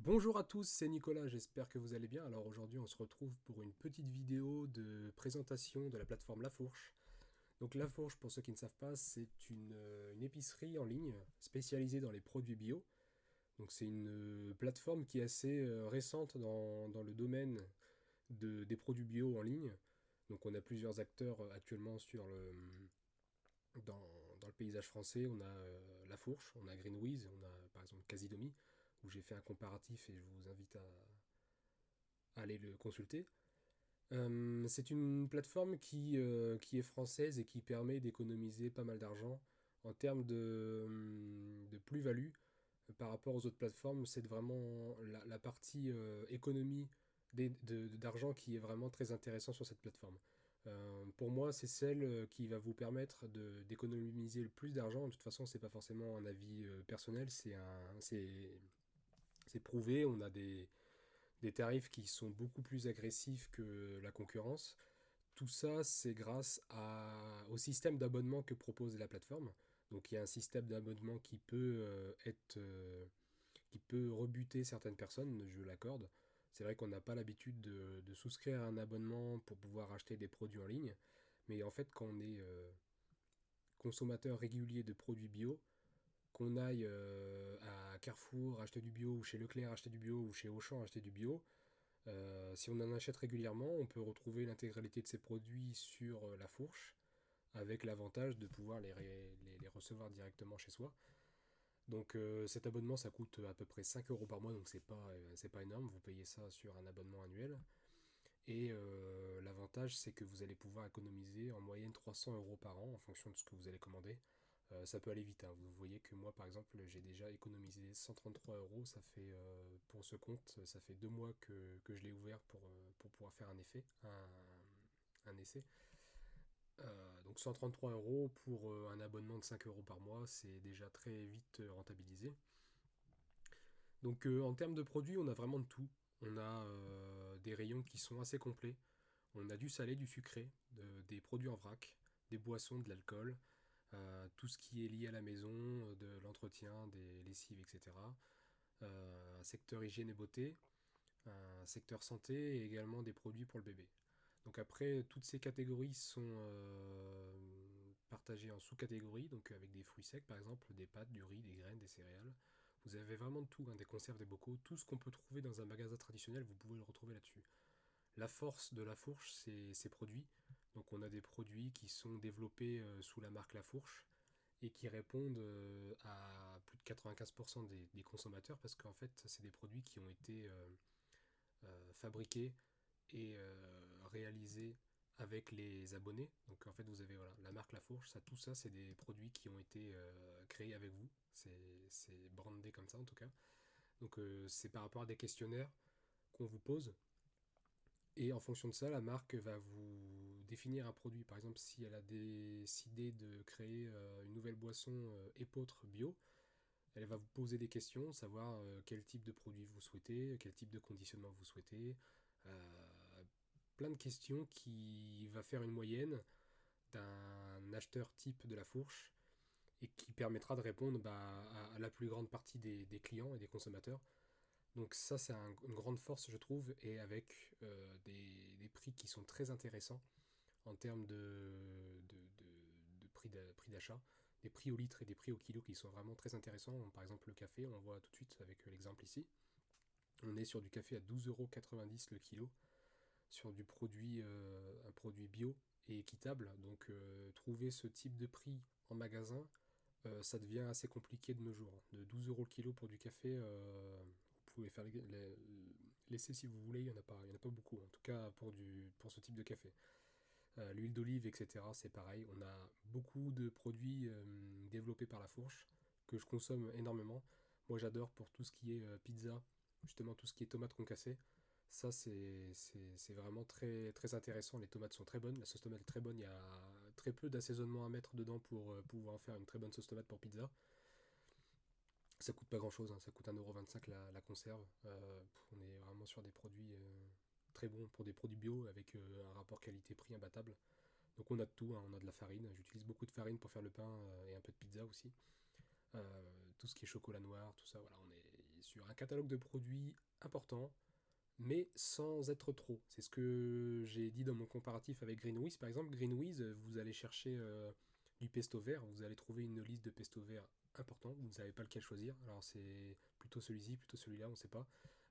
Bonjour à tous, c'est Nicolas, j'espère que vous allez bien. Alors aujourd'hui on se retrouve pour une petite vidéo de présentation de la plateforme La Fourche. Donc La Fourche, pour ceux qui ne savent pas, c'est une épicerie en ligne spécialisée dans les produits bio. Donc c'est une plateforme qui est assez récente dans le domaine des produits bio en ligne. Donc on a plusieurs acteurs actuellement dans, dans le paysage français. On a La Fourche, on a Greenwiz, on a par exemple Casidomi, où j'ai fait un comparatif et je vous invite à aller le consulter. C'est une plateforme qui est française et qui permet d'économiser pas mal d'argent en termes de plus-value par rapport aux autres plateformes. C'est vraiment la partie économie d'argent qui est vraiment très intéressant sur cette plateforme. Pour moi, c'est celle qui va vous permettre d'économiser le plus d'argent. De toute façon, c'est pas forcément un avis personnel, c'est prouvé. On a des tarifs qui sont beaucoup plus agressifs que la concurrence. Tout ça, c'est grâce au système d'abonnement que propose la plateforme. Donc il y a un système d'abonnement qui peut rebuter certaines personnes, je l'accorde. C'est vrai qu'on n'a pas l'habitude de souscrire à un abonnement pour pouvoir acheter des produits en ligne. Mais en fait, quand on est consommateur régulier de produits bio, qu'on aille à Carrefour acheter du bio, ou chez Leclerc acheter du bio, ou chez Auchan acheter du bio, si on en achète régulièrement, on peut retrouver l'intégralité de ces produits sur la fourche, avec l'avantage de pouvoir les recevoir directement chez soi. Donc cet abonnement, ça coûte à peu près 5 euros par mois, donc c'est pas énorme, vous payez ça sur un abonnement annuel. Et l'avantage, c'est que vous allez pouvoir économiser en moyenne 300 euros par an en fonction de ce que vous allez commander. Ça peut aller vite, hein. Vous voyez que moi, par exemple, j'ai déjà économisé 133 euros. Ça fait, pour ce compte, ça fait 2 mois que je l'ai ouvert pour pouvoir faire un essai. Donc 133 euros pour un abonnement de 5 euros par mois, c'est déjà très vite rentabilisé. Donc en termes de produits, on a vraiment de tout. On a des rayons qui sont assez complets. On a du salé, du sucré, des produits en vrac, des boissons, de l'alcool, tout ce qui est lié à la maison, de l'entretien, des lessives, etc. Un secteur hygiène et beauté, un secteur santé et également des produits pour le bébé. Donc après, toutes ces catégories sont partagées en sous-catégories, donc avec des fruits secs par exemple, des pâtes, du riz, des graines, des céréales. Vous avez vraiment de tout, hein, des conserves, des bocaux, tout ce qu'on peut trouver dans un magasin traditionnel, vous pouvez le retrouver là-dessus. La force de la fourche, c'est ses produits. Donc on a des produits qui sont développés sous la marque La Fourche et qui répondent à plus de 95% des consommateurs parce qu'en fait, c'est des produits qui ont été fabriqués et réalisés avec les abonnés. Donc en fait, vous avez voilà, la marque La Fourche, tout ça, c'est des produits qui ont été créés avec vous. C'est brandé comme ça en tout cas. Donc c'est par rapport à des questionnaires qu'on vous pose et en fonction de ça, la marque va vous définir un produit. Par exemple, si elle a décidé de créer une nouvelle boisson épeautre bio, elle va vous poser des questions, savoir quel type de produit vous souhaitez, quel type de conditionnement vous souhaitez. Plein de questions qui va faire une moyenne d'un acheteur type de la fourche et qui permettra de répondre à la plus grande partie des clients et des consommateurs. Donc ça, c'est une grande force, je trouve, et avec des prix qui sont très intéressants en termes de prix d'achat, des prix au litre et des prix au kilo qui sont vraiment très intéressants. Par exemple, le café, on voit tout de suite avec l'exemple ici. On est sur du café à 12,90 € le kilo, sur un produit bio et équitable. Donc trouver ce type de prix en magasin, ça devient assez compliqué de nos jours. De 12 euros le kilo pour du café, vous pouvez faire l'essai si vous voulez, il y en a pas beaucoup, en tout cas pour ce type de café. L'huile d'olive, etc., c'est pareil. On a beaucoup de produits développés par la fourche que je consomme énormément. Moi, j'adore pour tout ce qui est pizza, justement tout ce qui est tomates concassées. Ça, c'est vraiment très, très intéressant. Les tomates sont très bonnes. La sauce tomate est très bonne. Il y a très peu d'assaisonnement à mettre dedans pour pouvoir en faire une très bonne sauce tomate pour pizza. Ça coûte pas grand chose, hein. Ça coûte 1,25 € la conserve. On est vraiment sur des produits très bons pour des produits bio avec un rapport qualité-prix imbattable. Donc on a de tout, hein. On a de la farine. J'utilise beaucoup de farine pour faire le pain et un peu de pizza aussi. Tout ce qui est chocolat noir, tout ça, voilà, sur un catalogue de produits important, mais sans être trop. C'est ce que j'ai dit dans mon comparatif avec Greenwiz. Par exemple, Greenwiz, vous allez chercher du pesto vert, vous allez trouver une liste de pesto vert important, vous ne savez pas lequel choisir. Alors c'est plutôt celui-ci, plutôt celui-là, on ne sait pas.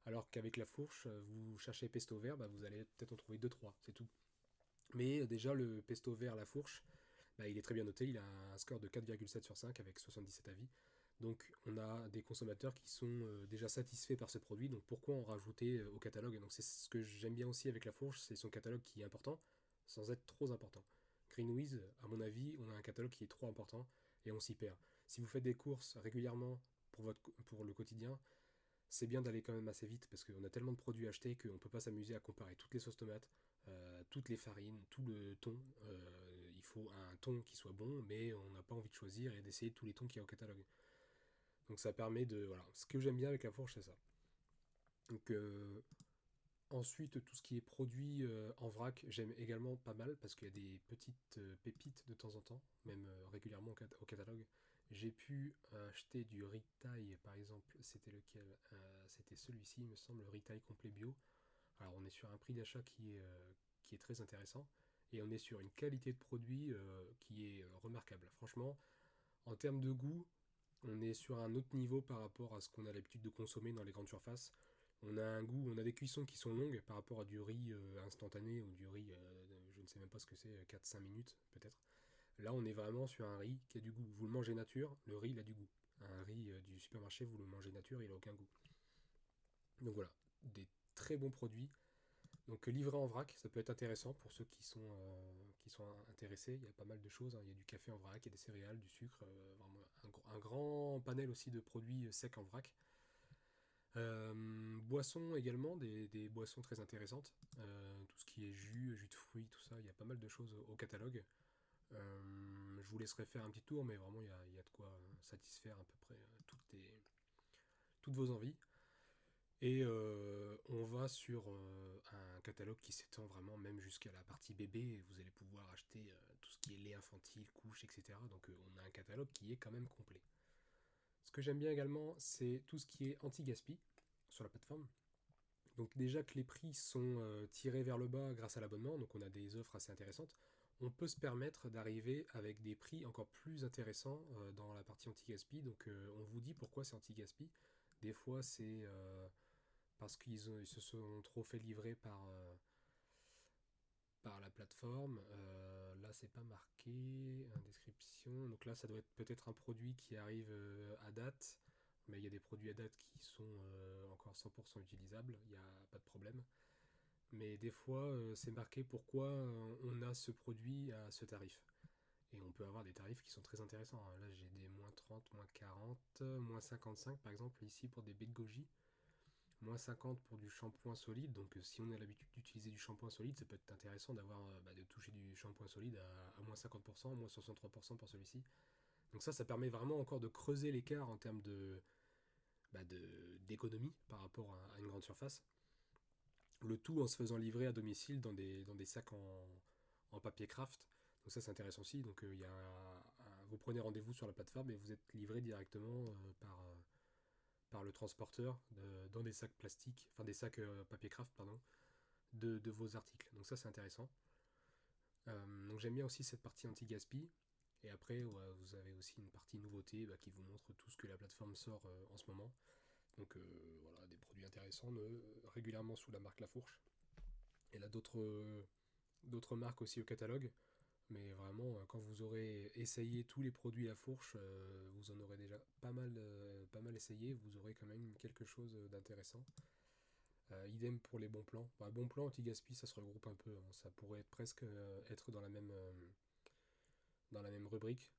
Alors qu'avec la fourche, vous cherchez pesto vert, bah, vous allez peut-être en trouver deux trois, c'est tout. Mais déjà, le pesto vert, la fourche, bah, il est très bien noté, il a un score de 4,7 sur 5 avec 77 avis. Donc on a des consommateurs qui sont déjà satisfaits par ce produit, donc pourquoi en rajouter au catalogue? Donc c'est ce que j'aime bien aussi avec la fourche, c'est son catalogue qui est important, sans être trop important. Greenwiz, à mon avis, on a un catalogue qui est trop important et on s'y perd. Si vous faites des courses régulièrement pour le quotidien, c'est bien d'aller quand même assez vite parce qu'on a tellement de produits achetés qu'on ne peut pas s'amuser à comparer toutes les sauces tomates, toutes les farines, tout le thon. Il faut un thon qui soit bon, mais on n'a pas envie de choisir et d'essayer tous les thons qu'il y a au catalogue. Donc ça permet de... Voilà, ce que j'aime bien avec la fourche, c'est ça. Donc ensuite, tout ce qui est produit en vrac, j'aime également pas mal parce qu'il y a des petites pépites de temps en temps, même régulièrement au catalogue. J'ai pu acheter du riz thaï, par exemple, c'était lequel? C'était celui-ci, il me semble, le riz thaï complet bio. Alors on est sur un prix d'achat qui est très intéressant et on est sur une qualité de produit qui est remarquable. Franchement, en termes de goût, on est sur un autre niveau par rapport à ce qu'on a l'habitude de consommer dans les grandes surfaces. On a un goût, on a des cuissons qui sont longues par rapport à du riz instantané ou du riz, je ne sais même pas ce que c'est, 4-5 minutes peut-être. Là, on est vraiment sur un riz qui a du goût. Vous le mangez nature, le riz, il a du goût. Un riz du supermarché, vous le mangez nature, il a aucun goût. Donc voilà, des très bons produits. Donc livré en vrac, ça peut être intéressant pour ceux qui sont intéressés. Il y a pas mal de choses, hein. Il y a du café en vrac, il y a des céréales, du sucre, vraiment un grand panel aussi de produits secs en vrac. Boissons également, des boissons très intéressantes. Tout ce qui est jus de fruits, tout ça, il y a pas mal de choses au catalogue. Je vous laisserai faire un petit tour, mais vraiment il y a de quoi satisfaire à peu près toutes vos envies. Et on va sur un catalogue qui s'étend vraiment même jusqu'à la partie bébé. Et vous allez pouvoir acheter tout ce qui est lait infantile, couches, etc. Donc on a un catalogue qui est quand même complet. Ce que j'aime bien également, c'est tout ce qui est anti-gaspi sur la plateforme. Donc déjà que les prix sont tirés vers le bas grâce à l'abonnement, donc on a des offres assez intéressantes, on peut se permettre d'arriver avec des prix encore plus intéressants dans la partie anti-gaspi. Donc on vous dit pourquoi c'est anti-gaspi. Des fois c'est parce ils se sont trop fait livrer par la plateforme. Là, c'est pas marqué en description. Donc là, ça doit être peut-être un produit qui arrive à date. Mais il y a des produits à date qui sont encore 100% utilisables. Il n'y a pas de problème. Mais des fois, c'est marqué pourquoi on a ce produit à ce tarif. Et on peut avoir des tarifs qui sont très intéressants, hein. Là, j'ai des moins 30, moins 40, moins 55 par exemple ici pour des baies de goji. Moins 50 pour du shampoing solide. Donc si on a l'habitude d'utiliser du shampoing solide, ça peut être intéressant d'avoir de toucher du shampoing solide à moins 50%, moins 63% pour celui-ci. Donc ça permet vraiment encore de creuser l'écart en termes d'économie par rapport à une grande surface. Le tout en se faisant livrer à domicile dans des sacs en papier craft. Donc ça c'est intéressant aussi. Donc vous prenez rendez-vous sur la plateforme et vous êtes livré directement par le transporteur dans des sacs plastiques, enfin des sacs papier craft, pardon, de vos articles. Donc ça c'est intéressant. Donc j'aime bien aussi cette partie anti-gaspi. Et après, ouais, vous avez aussi une partie nouveauté qui vous montre tout ce que la plateforme sort en ce moment. Donc voilà, des produits intéressants régulièrement sous la marque La Fourche. Et là d'autres marques aussi au catalogue. Mais vraiment, quand vous aurez essayé tous les produits La Fourche, vous en aurez déjà pas mal essayé. Vous aurez quand même quelque chose d'intéressant. Idem pour les bons plans. Bah, bons plans anti-gaspi, ça se regroupe un peu, hein. Ça pourrait être presque être dans la même rubrique.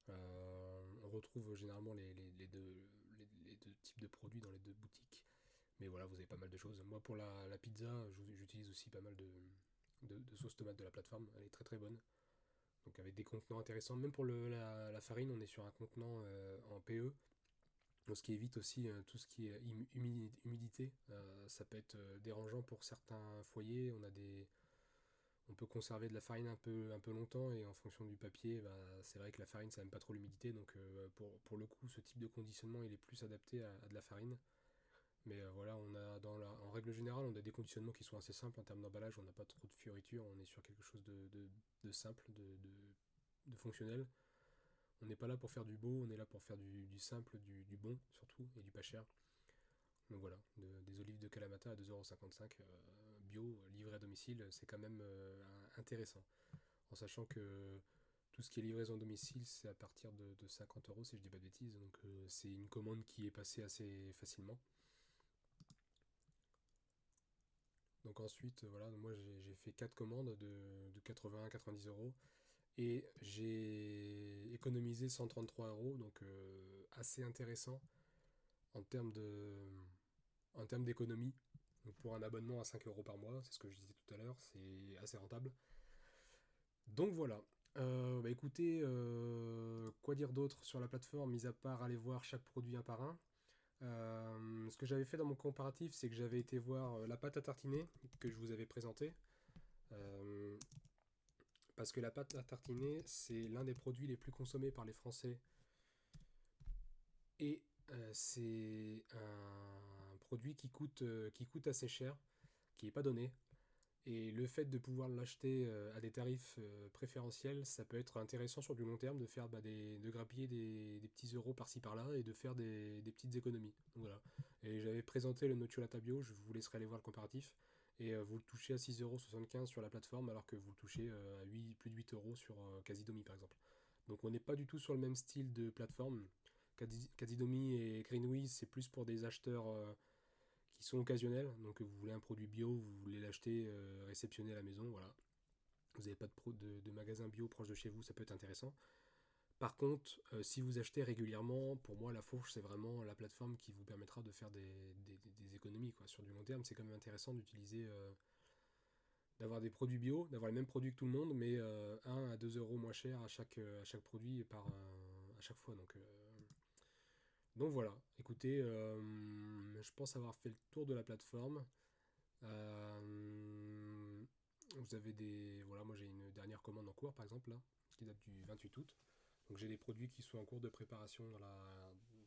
On retrouve généralement les deux types de produits dans les deux boutiques. Mais voilà, vous avez pas mal de choses. Moi, pour la pizza, j'utilise aussi pas mal de sauce tomate de la plateforme. Elle est très très bonne. Donc avec des contenants intéressants. Même pour la farine, on est sur un contenant en PE. Donc, ce qui évite aussi tout ce qui est humidité. Ça peut être dérangeant pour certains foyers. On peut conserver de la farine un peu longtemps et en fonction du papier, c'est vrai que la farine ça n'aime pas trop l'humidité. Donc pour le coup, ce type de conditionnement il est plus adapté à de la farine. Mais voilà, en règle générale, on a des conditionnements qui sont assez simples en termes d'emballage, on n'a pas trop de fioritures, on est sur quelque chose de simple, de fonctionnel. On n'est pas là pour faire du beau, on est là pour faire du simple, du bon surtout, et du pas cher. Donc voilà, des olives de Kalamata à 2,55 € bio, livré à domicile, c'est quand même intéressant. En sachant que tout ce qui est livraison à domicile, c'est à partir de 50 € si je dis pas de bêtises. Donc c'est une commande qui est passée assez facilement. Donc ensuite, voilà, moi j'ai fait 4 commandes de 80 à 90 € et j'ai économisé 133 €, donc assez intéressant en termes d'économie. Donc pour un abonnement à 5 € par mois, c'est ce que je disais tout à l'heure, c'est assez rentable. Donc voilà. Bah écoutez, quoi dire d'autre sur la plateforme, mis à part aller voir chaque produit un par un. Ce que j'avais fait dans mon comparatif, c'est que j'avais été voir la pâte à tartiner que je vous avais présentée. Euh, Parce que la pâte à tartiner, c'est l'un des produits les plus consommés par les Français. Et c'est un produit qui coûte assez cher, qui n'est pas donné. Et le fait de pouvoir l'acheter à des tarifs préférentiels, ça peut être intéressant sur du long terme de faire de grappiller des petits euros par-ci par-là et de faire des petites économies. Donc voilà. Et j'avais présenté le Nocciolata Bio, je vous laisserai aller voir le comparatif. Et vous le touchez à 6,75 € sur la plateforme alors que vous le touchez à plus de 8 € sur Casidomi par exemple. Donc on n'est pas du tout sur le même style de plateforme. Casidomi et Greenwiz, c'est plus pour des acheteurs qui sont occasionnels. Donc vous voulez un produit bio, vous voulez l'acheter réceptionné à la maison, voilà. Vous n'avez pas de magasin bio proche de chez vous, ça peut être intéressant. Par contre, si vous achetez régulièrement, pour moi, la fourche, c'est vraiment la plateforme qui vous permettra de faire des économies. Quoi. Sur du long terme, c'est quand même intéressant d'utiliser, d'avoir des produits bio, d'avoir les mêmes produits que tout le monde, mais 1 à 2 € moins cher à chaque produit à chaque fois. Donc voilà, écoutez, je pense avoir fait le tour de la plateforme. Euh, Vous avez des. Voilà, moi j'ai une dernière commande en cours par exemple là, qui date du 28 août. Donc j'ai des produits qui sont en cours de préparation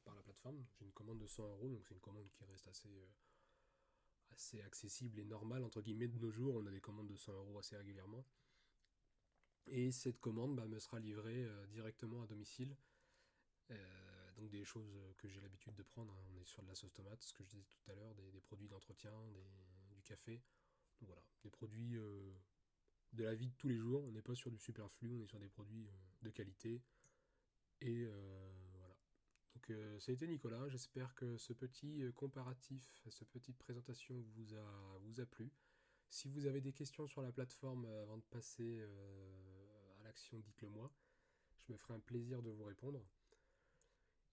par la plateforme. J'ai une commande de 100 €, donc c'est une commande qui reste assez accessible et normale entre guillemets de nos jours. On a des commandes de 100 € assez régulièrement. Et cette commande me sera livrée directement à domicile. Donc des choses que j'ai l'habitude de prendre, hein. On est sur de la sauce tomate, ce que je disais tout à l'heure, des produits d'entretien, du café. Donc voilà, des produits de la vie de tous les jours. On n'est pas sur du superflu, on est sur des produits de qualité. Et voilà. Donc ça a été Nicolas, j'espère que ce petit comparatif, cette petite présentation vous a plu. Si vous avez des questions sur la plateforme avant de passer à l'action, dites-le moi. Je me ferai un plaisir de vous répondre.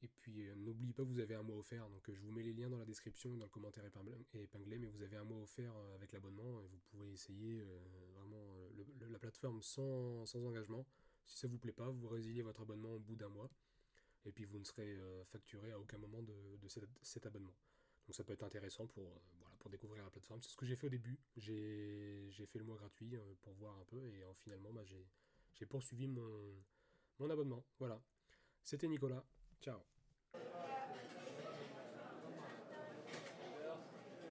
Et puis n'oubliez pas, vous avez un mois offert, donc je vous mets les liens dans la description et dans le commentaire épinglé, mais vous avez un mois offert avec l'abonnement et vous pouvez essayer vraiment la plateforme sans engagement. Si ça vous plaît pas, vous résiliez votre abonnement au bout d'un mois et puis vous ne serez facturé à aucun moment de cet abonnement. Donc ça peut être intéressant voilà, pour découvrir la plateforme. C'est ce que j'ai fait au début. J'ai fait le mois gratuit pour voir un peu et finalement j'ai poursuivi mon abonnement. Voilà. C'était Nicolas. Ciao.